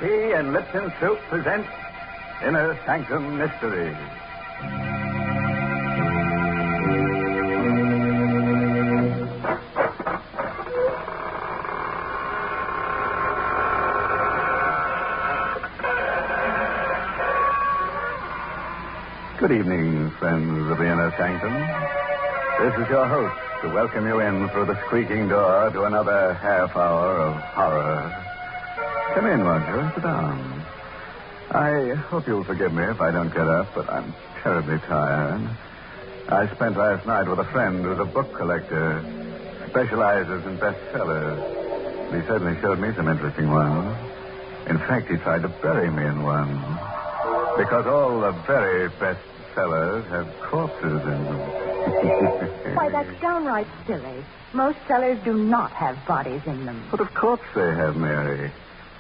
Tea and Lipton Soup present Inner Sanctum Mystery. Good evening, friends of the Inner Sanctum. This is your host to welcome you in through the squeaking door to another half hour of horror. Come in, won't you? Sit down. I hope you'll forgive me if I don't get up, but I'm terribly tired. I spent last night with a friend who's a book collector, specializes in bestsellers. He certainly showed me some interesting ones. In fact, he tried to bury me in one. Because all the very best sellers have corpses in them. Why, that's downright silly. Most cellars do not have bodies in them. But of course they have, Mary.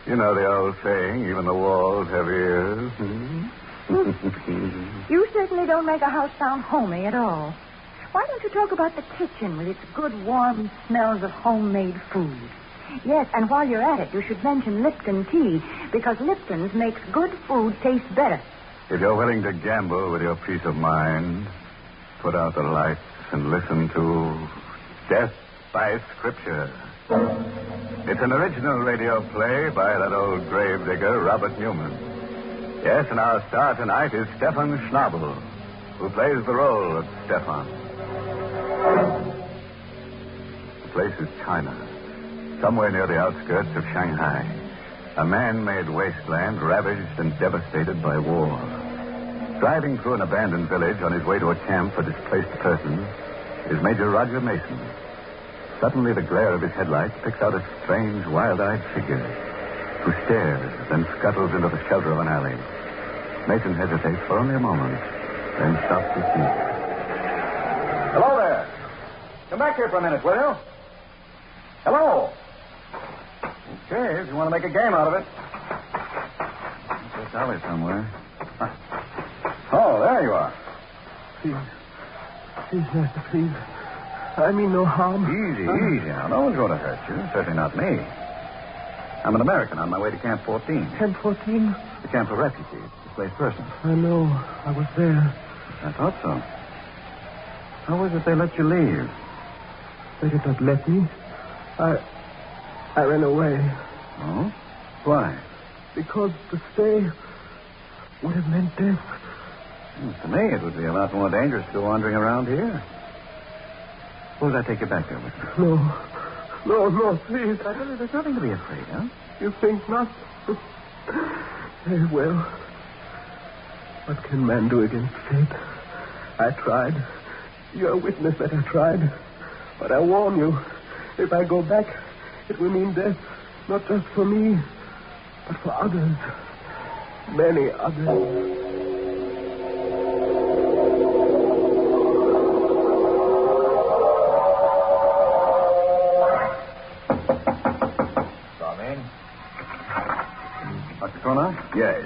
You know the old saying, even the walls have ears. You certainly don't make a house sound homey at all. Why don't you talk about the kitchen with its good, warm smells of homemade food? Yes, and while you're at it, you should mention Lipton tea, because Lipton's makes good food taste better. If you're willing to gamble with your peace of mind, put out the lights and listen to Death by Scripture. It's an original radio play by that old gravedigger, Robert Newman. Yes, and our star tonight is Stefan Schnabel, who plays the role of Stefan. The place is China, somewhere near the outskirts of Shanghai. A man-made wasteland ravaged and devastated by war. Driving through an abandoned village on his way to a camp for displaced persons is Major Roger Mason. Suddenly, the glare of his headlights picks out a strange, wild-eyed figure who stares, then scuttles into the shelter of an alley. Mason hesitates for only a moment, then stops his feet. Hello there. Come back here for a minute, will you? Hello. Okay, if you want to make a game out of it. This alley somewhere. Oh, there you are. Please, master, please. I mean no harm. Easy. Now, no one's going to hurt you. Certainly not me. I'm an American on my way to Camp 14. Camp 14? The camp for refugees, displaced persons. I know. I was there. I thought so. How was it they let you leave? They did not let me. I ran away. Oh? Why? Because to stay would have meant death. To me, it would be a lot more dangerous to go wandering around here. Suppose I take you back there with me. No, please. There's nothing to be afraid of. You think not? Very well. What can man do against fate? I tried. You're a witness that I tried. But I warn you, if I go back, it will mean death, not just for me, but for others. Many others. Dr. Corner? Yes.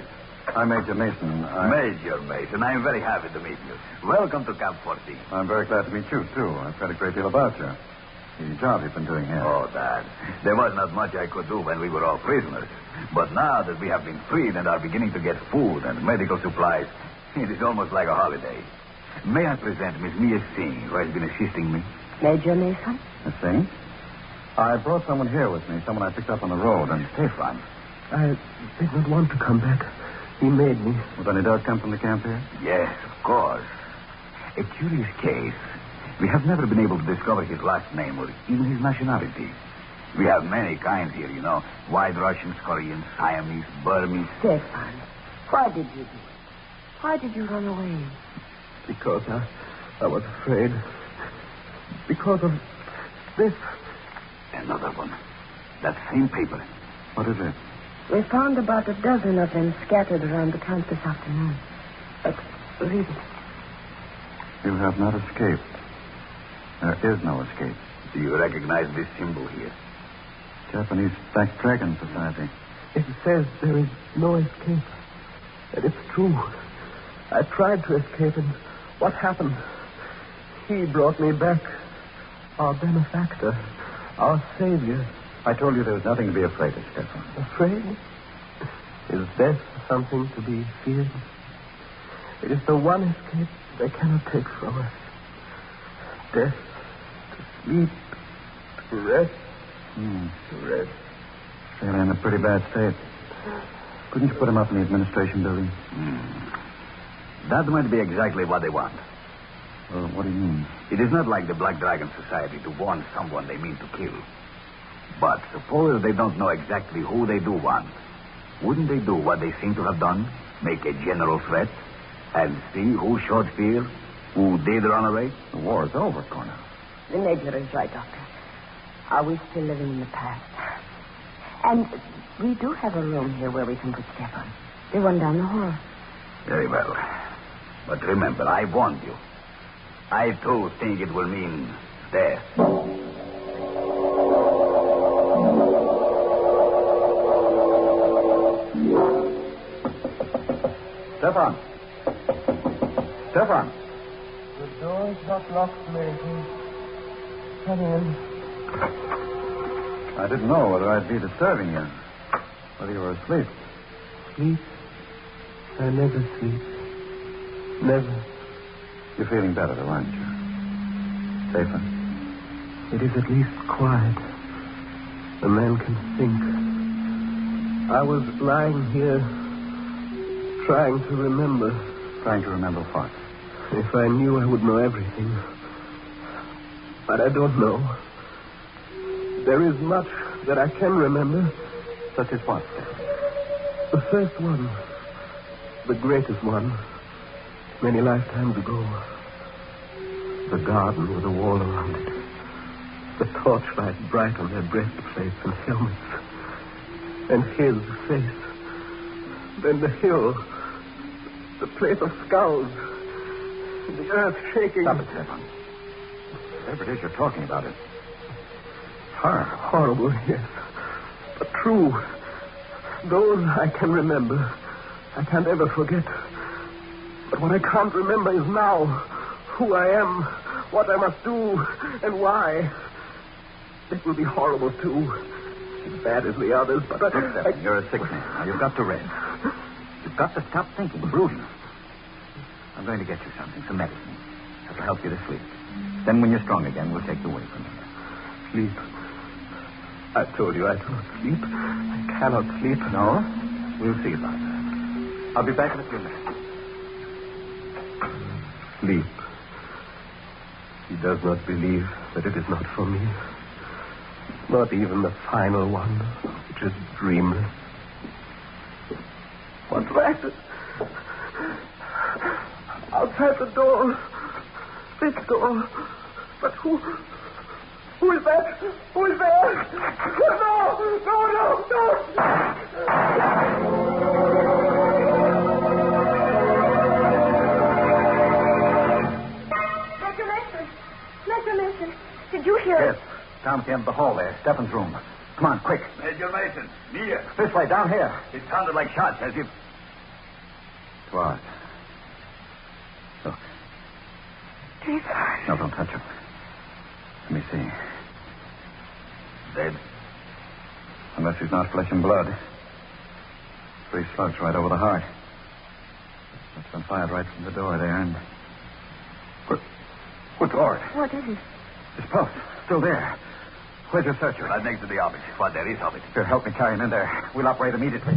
I'm Major Mason. Major Mason, I'm very happy to meet you. Welcome to Camp 14. I'm very glad to meet you, too. I've heard a great deal about you. The job you've been doing here. Oh, Dad. There was not much I could do when we were all prisoners. But now that we have been freed and are beginning to get food and medical supplies, it is almost like a holiday. May I present Miss Mia Singh, who has been assisting me? Major Mason? Miss Singh? I brought someone here with me, someone I picked up on the road, and Stefan. I did not want to come back. He made me. Well, then he does come from the camp here? Yes, of course. A curious case. We have never been able to discover his last name or even his nationality. We have many kinds here, you know. White Russians, Koreans, Siamese, Burmese. Stefan, why did you do it? Why did you run away? Because I was afraid. Because of this. Another one. That same paper. What is it? We found about a dozen of them scattered around the camp this afternoon. But read it. You have not escaped. There is no escape. Do you recognize this symbol here? Japanese Black Dragon Society. It says there is no escape. And it's true. I tried to escape, and what happened? He brought me back. Our benefactor. Our savior. I told you there was nothing to be afraid of, Stefan. Afraid? Is death something to be feared? It is the one escape they cannot take from us. Death, to sleep, to rest, to rest. They're in a pretty bad state. Couldn't you put him up in the administration building? That might be exactly what they want. Well, what do you mean? It is not like the Black Dragon Society to warn someone they mean to kill. But suppose they don't know exactly who they do want. Wouldn't they do what they seem to have done? Make a general threat? And see who showed fear? Who did run away? The war is over, Cornell. The Major is right, Doctor. Are we still living in the past? And we do have a room here where we can put Stefan. The one down the hall. Very well. But remember, I warned you. I, too, think it will mean death. Stefan! Stefan! The door is not locked, Mary. Come in. I didn't know whether I'd be disturbing you. Whether you were asleep. Sleep? I never sleep. Never. You're feeling better, though, aren't you? Safer? It is at least quiet. A man can think. I was lying here, trying to remember. Trying to remember what? If I knew, I would know everything. But I don't know. There is much that I can remember. Such as what? The first one. The greatest one. Many lifetimes ago. The garden with a wall around it. The torchlight bright on their breastplates and helmets. And his face. Then the hill. The place of skulls. The earth shaking. Stop it, Stefan. Whatever it is you're talking about, it's horrible. Horrible, yes. But true. Those I can remember. I can't ever forget. But what I can't remember is now. Who I am, what I must do, and why. It will be horrible, too. As bad as the others, but Look, Stefan, you're a sick man. Now, you've got to rest. You've got to stop thinking, brooding. I'm going to get you something, some medicine. That'll help you to sleep. Then when you're strong again, we'll take you away from here. Sleep. I told you I cannot sleep. I cannot sleep. No? We'll see about that. I'll be back in a few minutes. Sleep. He does not believe that it is not for me. Not even the final one, which is dreamless. What's that? Outside the door. This door. But who is that? Who is there? No! Mr. Mason, did you hear Yes. Down at the end of the hall there. Stefan's room. Come on, quick. Major Mason, near. This way, down here. It sounded like shots, as if... What? Look. Please. No, don't touch him. Let me see. Dead. Unless he's not flesh and blood. 3 slugs right over the heart. That's been fired right from the door there, and... What's Ord? What is it? His pulse. Still there. Where's your searcher? Right next to the office. What there is of it. Here, help me carry him in there. We'll operate immediately.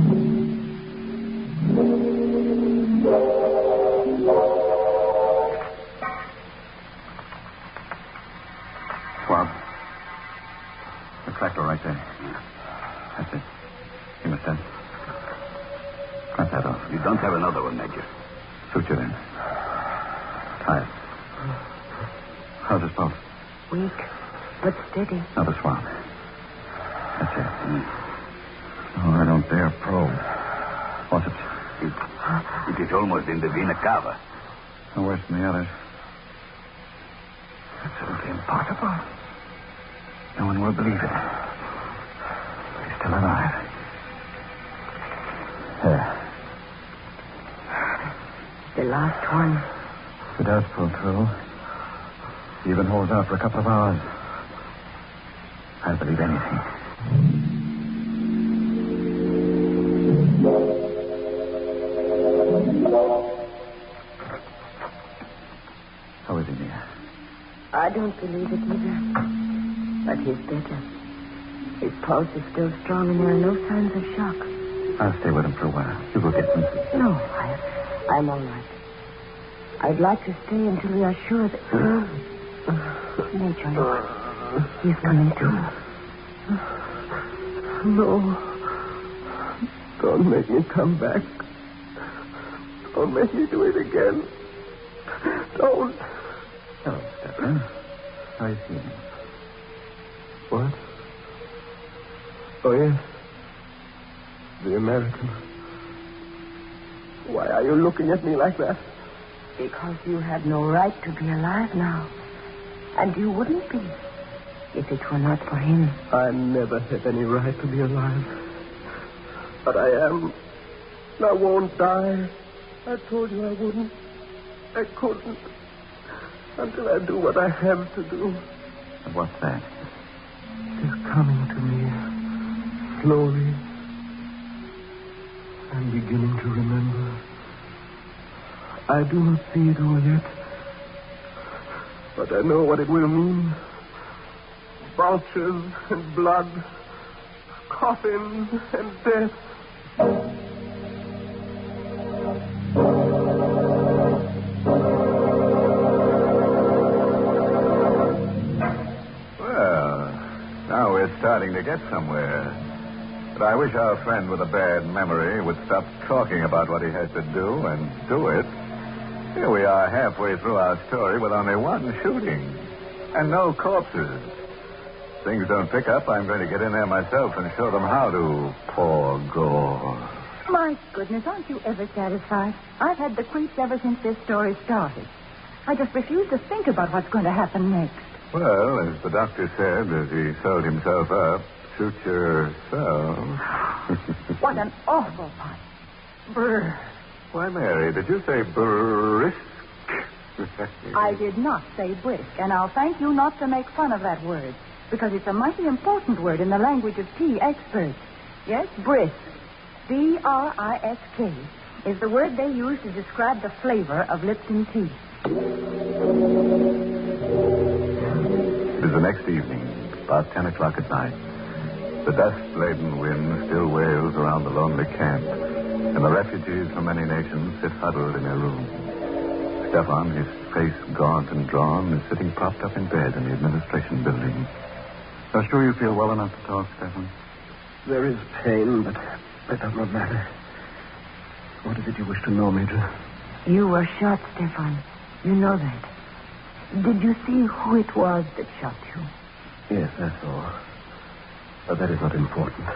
Swab. The crack door right there. That's it. He must have. Cut that off. You don't have another one, Major. Suture then. Tie it. How's his pulse? Weak, but steady. Now the swab. That's it. Oh, I don't dare probe. What's it? It is almost in the vena cava. No worse than the others. Absolutely impossible. No one will believe it. He's still alive. There. The last one. If it does pull through, even holds out for a couple of hours, I'll believe anything. Virginia. I don't believe it either. But he's better. His pulse is still strong and there are no signs of shock. I'll stay with him for a while. You go get some sleep. No, I'm all right. I'd like to stay until we are sure that... Major, look. He's coming to. No. Don't make me come back. Don't make me do it again. Don't. Oh, Stefan. How are you feeling? What? Oh, yes. The American. Why are you looking at me like that? Because you have no right to be alive now. And you wouldn't be if it were not for him. I never had any right to be alive. But I am. I won't die. I told you I wouldn't. I couldn't. Until I do what I have to do. And what's that? It is coming to me. Slowly. I'm beginning to remember. I do not see it all yet. But I know what it will mean. Vultures and blood. Coffins and death. Well, now we're starting to get somewhere. But I wish our friend with a bad memory would stop talking about what he has to do and do it. Here we are halfway through our story with only one shooting and no corpses. Things don't pick up, I'm going to get in there myself and show them how to pour gore. My goodness, aren't you ever satisfied? I've had the creeps ever since this story started. I just refuse to think about what's going to happen next. Well, as the doctor said as he sewed himself up, shoot yourself. What an awful pun. Brr. Why, Mary, did you say brisk? I did not say brisk, and I'll thank you not to make fun of that word, because it's a mighty important word in the language of tea experts. Yes, brisk. B-R-I-S-K is the word they use to describe the flavor of Lipton tea. It is the next evening, about 10 o'clock at night. The dust-laden wind still wails around the lonely camp, and the refugees from many nations sit huddled in their room. Stefan, his face gaunt and drawn, is sitting propped up in bed in the administration building. Are you sure you feel well enough to talk, Stefan? There is pain, but that does not matter. What is it you wish to know, Major? You were shot, Stefan. You know that. Did you see who it was that shot you? Yes, I saw. But that is not important.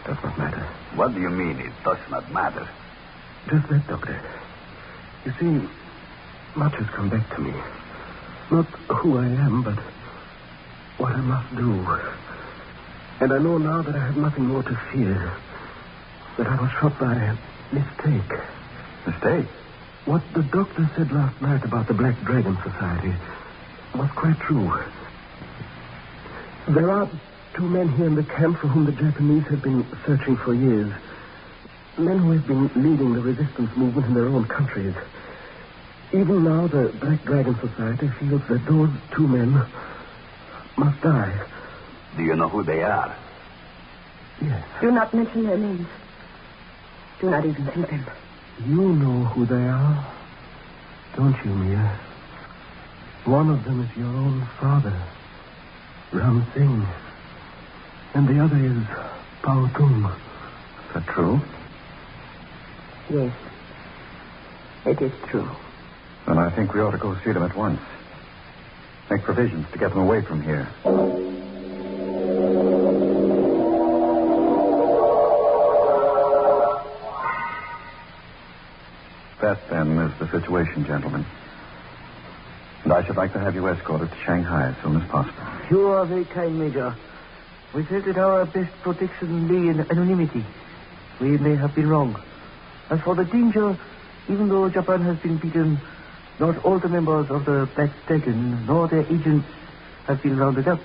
Does not matter. What do you mean it does not matter? Just that, Doctor. You see, much has come back to me. Not who I am, but what I must do. And I know now that I have nothing more to fear. That I was shot by mistake. Mistake? What the doctor said last night about the Black Dragon Society was quite true. There are 2 men here in the camp for whom the Japanese have been searching for years. Men who have been leading the resistance movement in their own countries. Even now, the Black Dragon Society feels that those 2 men must die. Do you know who they are? Yes. Do not mention their names. Do not even think them. You know who they are, don't you, Mia? One of them is your own father, Ram Singh. And the other is Pao Tung. Is that true? Yes. It is true. Then I think we ought to go see them at once. Make provisions to get them away from here. That, then, is the situation, gentlemen. And I should like to have you escorted to Shanghai as soon as possible. You are very kind, Major. We felt that our best protection lay in anonymity. We may have been wrong. As for the danger, even though Japan has been beaten, not all the members of the Black Dragon nor their agents have been rounded up.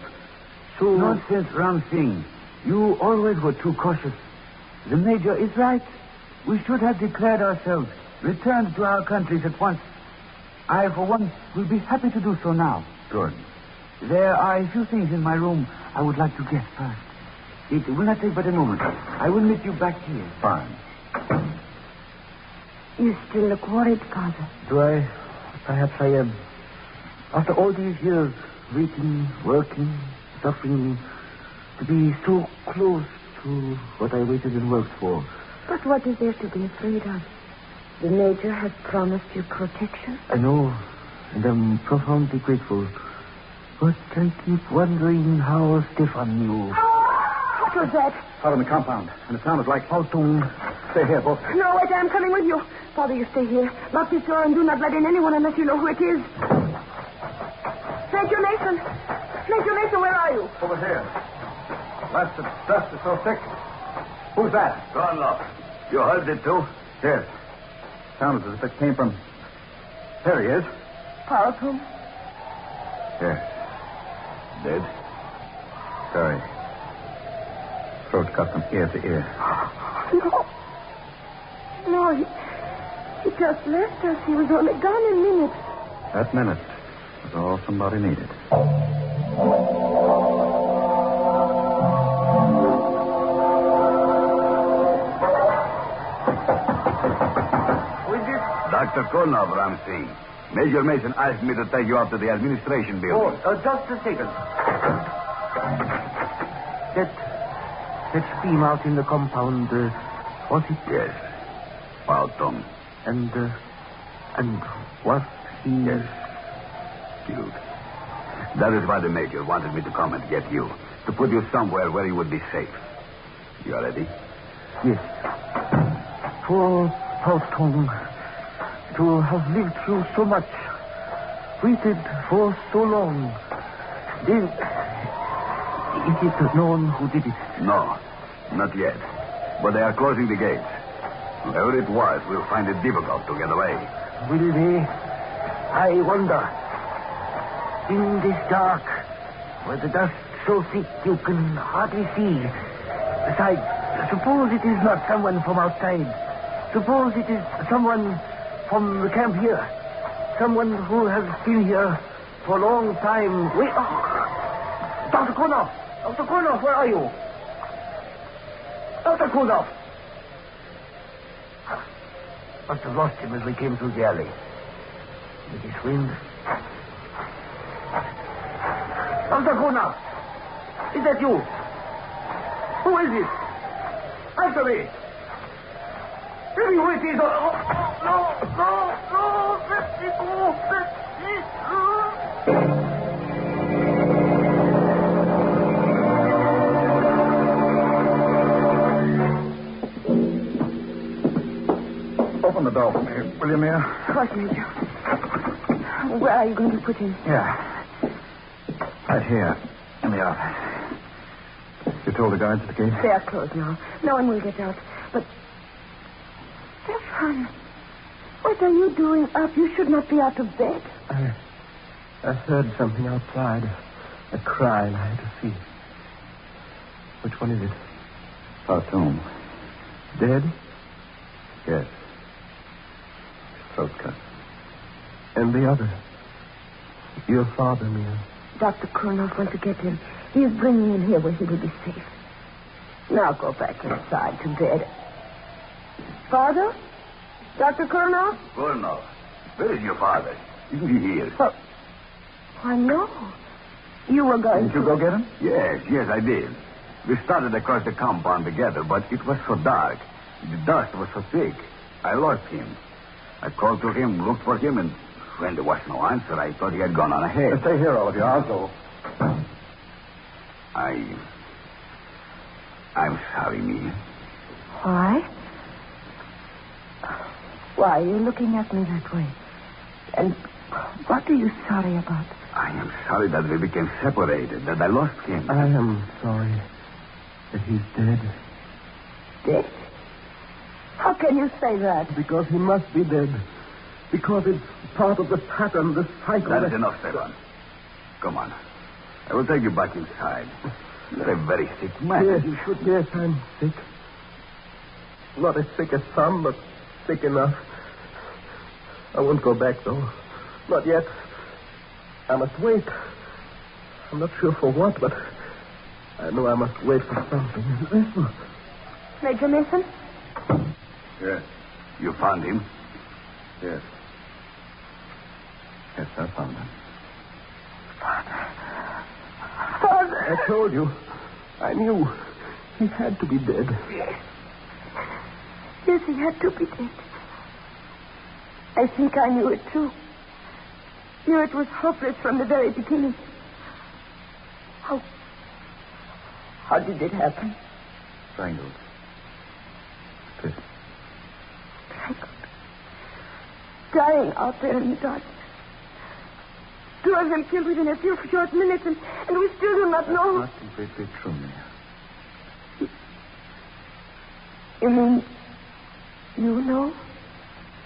So... Nonsense, Ram Singh. You always were too cautious. The Major is right. We should have declared ourselves, returned to our countries at once. I, for one, will be happy to do so now. Good. There are a few things in my room I would like to get first. It will not take but a moment. I will meet you back here. Fine. You still look worried, Father. Do I? Perhaps I am. After all these years, waiting, working, suffering, to be so close to what I waited and worked for. But what is there to be afraid of? The Major has promised you protection. I know, and I'm profoundly grateful. But I keep wondering how Stefan knew. What was that? Out in the compound. And it sounded like... Alton. Stay here, both. No, wait, I'm coming with you. Father, you stay here. Lock this door and do not let in anyone unless you know who it is. Major Mason. Major Mason, where are you? Over here. Blasted dust is so thick. Who's that? Cornloff. You heard it, too? Yes. Sounds as if it came from... There he is. Carlton? Yes. Dead? Sorry. Throat cut from ear to ear. No. No, he just left us. He was only gone a minute. That minute was all somebody needed. Who is this? Dr. Kornov, Ramsey. Major Mason asked me to take you up to the administration building. Just a second. That steam out in the compound, was it? Yes. Alton. And was he... Yes. Killed. That is why the Major wanted me to come and get you. To put you somewhere where you would be safe. You are ready? Yes. Poor Alton. To have lived through so much. Waited for so long. Then... Is it known who did it? No. Not yet. But they are closing the gates. Whoever it was will find it difficult to get away. Will they? I wonder. In this dark, where the dust so thick you can hardly see. Besides, suppose it is not someone from outside. Suppose it is someone from the camp here. Someone who has been here for a long time. Wait. Oh. Dr. Kornov! Dr. Kornov, where are you? Dr. Kornov! Must have lost him as we came through the alley. Did he swim? Dr. Kornov! Is that you? Who is it? Answer me! Tell me who it is. No, let me go. Let me go. Open the door for me, will you, Mia? Of course, Major. Where are you going to put him? Yeah. Right here, in the office. You told the guards at the gate? They are closed now. No one will get out. But... Stefan, what are you doing up? You should not be out of bed. I heard something outside. A cry, and I had to see. Which one is it? Khartoum. Dead? Yes. Throat cut. And the other? Your father, Mia. Dr. Kornov went to get him. He is bringing him here where he will be safe. Now go back inside to bed. Father? Dr. Kornov? Kornov. Where is your father? Isn't he here? Well, why, no. You were going Didn't you go get him? Yes, I did. We started across the compound together, but it was so dark. The dust was so thick. I lost him. I called to him, looked for him, and when there was no answer, I thought he had gone on ahead. Stay here, all of you. I'll go. I'm sorry, Mia. Why? Why are you looking at me that way? And what are you sorry about? I am sorry that we became separated, that I lost him. I am sorry that he's dead. Dead? How can you say that? Because he must be dead. Because it's part of the pattern, the cycle. That is enough, Stefan. Come on. I will take you back inside. You're a very sick man. Yes, you should. Yes, I'm sick. Not as sick as some, but sick enough. I won't go back, though. Not yet. I must wait. I'm not sure for what, but I know I must wait for something. Listen. Major Mason? Yes. You found him? Yes. Yes, I found him. Father. I told you. I knew. He had to be dead. Yes, he had to be dead. I think I knew it, too. Knew it was hopeless from the very beginning. How did it happen? Strangled. This. Strangled. Dying out there in the darkness. 2 of them killed within a few short minutes, and we still do not know. That's not completely true, Mia. You mean you know?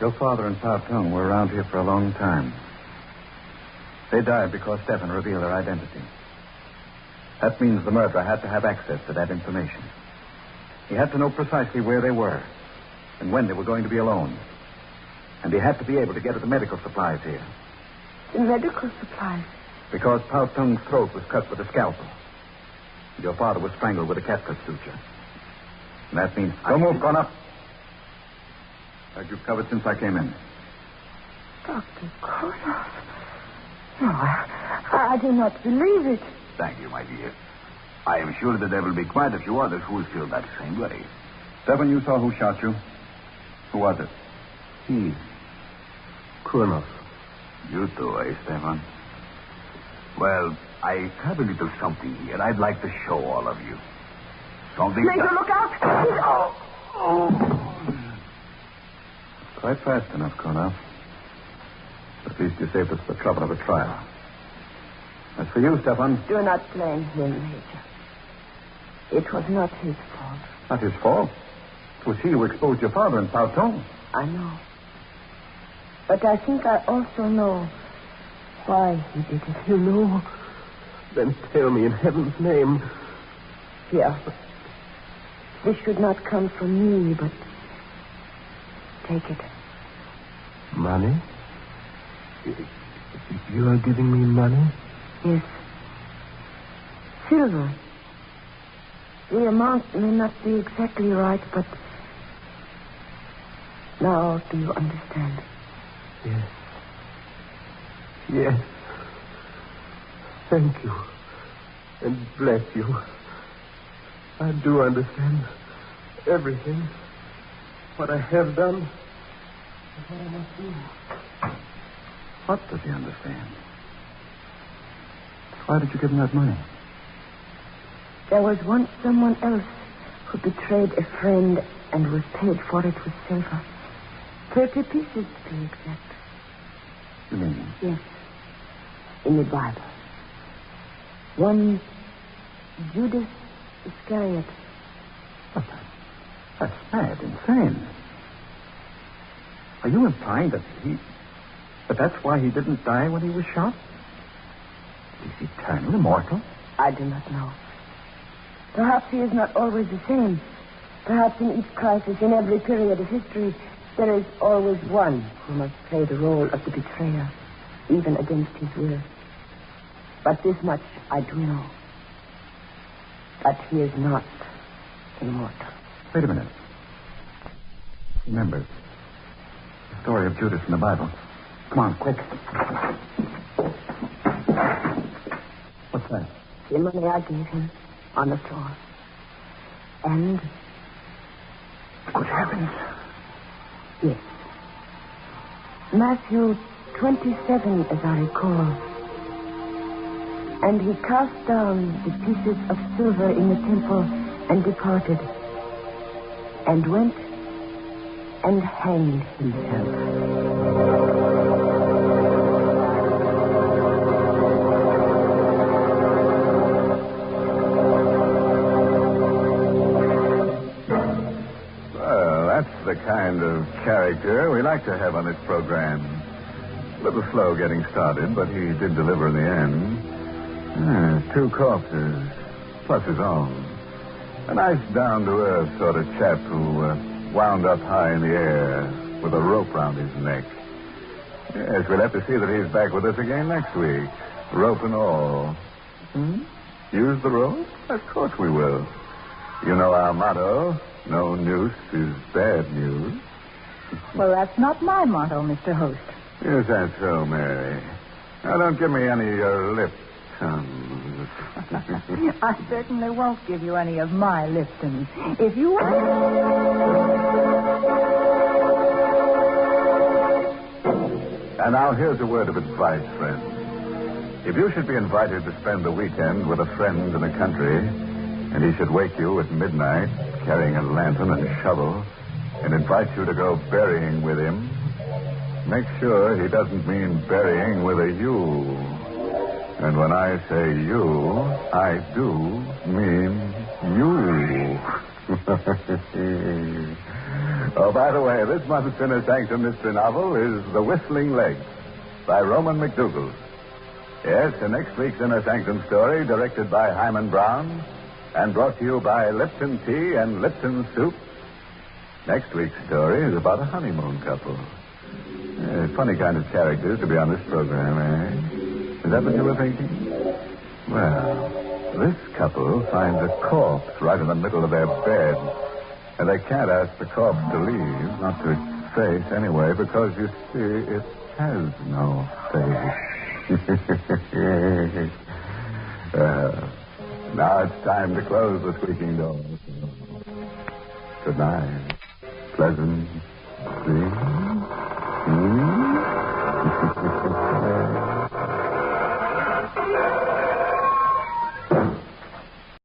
Your father and Pa Tung were around here for a long time. They died because Stefan revealed their identity. That means the murderer had to have access to that information. He had to know precisely where they were and when they were going to be alone. And he had to be able to get at the medical supplies here. The medical supplies? Because Pa Tung's throat was cut with a scalpel. And your father was strangled with a catgut suture. And that means... Don't move, gone up. Had you covered since I came in? Dr. Koroff. No, I do not believe it. Thank you, my dear. I am sure that there will be quite a few others who will feel that same way. Stefan, you saw who shot you? Who was it? He. Koroff. You too, eh, Stefan? Well, I have a little something here I'd like to show all of you. Something... Major, look out! Quite fast enough, Koroff. At least you saved us the trouble of a trial. As for you, Stefan... Do not blame him, Major. It was not his fault. Not his fault. It was he who exposed your father and Pa Tung. I know. But I think I also know why he did it. You know? Then tell me in heaven's name. Here. This should not come from me, but take it. Money? You are giving me money? Yes. Silver. The amount may not be exactly right, but now do you understand? Yes. Yes. Thank you. And bless you. I do understand everything. What I have done and what I must do. What does he understand? Why did you give him that money? There was once someone else who betrayed a friend and was paid for it with silver. 30 pieces to be exact. You mean? Yes. In the Bible. One Judas Iscariot. But that's mad, insane. Are you implying that that's why he didn't die when he was shot? He's eternal, immortal? I do not know. Perhaps he is not always the same. Perhaps in each crisis, in every period of history, there is always one who must play the role of the betrayer, even against his will. But this much I do know. That he is not immortal. Wait a minute. Remember the story of Judas in the Bible. Come on, quick. What's that? The money I gave him on the floor. And... Good heavens. Yes. Matthew 27, as I recall. And he cast down the pieces of silver in the temple and departed, and went and hanged himself. The kind of character we like to have on this program. A little slow getting started, but he did deliver in the end. 2 corpses, plus his own. A nice down-to-earth sort of chap who wound up high in the air with a rope round his neck. Yes, we'll have to see that he's back with us again next week. Rope and all. Use the rope? Of course we will. You know our motto, no noose is bad news. Well, that's not my motto, Mr. Host. Is that so, Mary? Now, don't give me any of your lip tongues. I certainly won't give you any of my Lipton. If you... And now here's a word of advice, friends. If you should be invited to spend the weekend with a friend in the country, and he should wake you at midnight carrying a lantern and a shovel and invite you to go burying with him, make sure he doesn't mean burying with a U. And when I say you, I do mean you. Oh, by the way, this month's Inner Sanctum Mystery novel is The Whistling Legs by Roman McDougall. Yes, the next week's Inner Sanctum story, directed by Himan Brown and brought to you by Lipton Tea and Lipton Soup. Next week's story is about a honeymoon couple. Funny kind of characters to be on this program, eh? Is that what you were thinking? Well, this couple finds a corpse right in the middle of their bed. And they can't ask the corpse to leave, not to its face anyway, because, you see, it has no face. Now it's time to close the squeaking door. Good night. Pleasant dreams.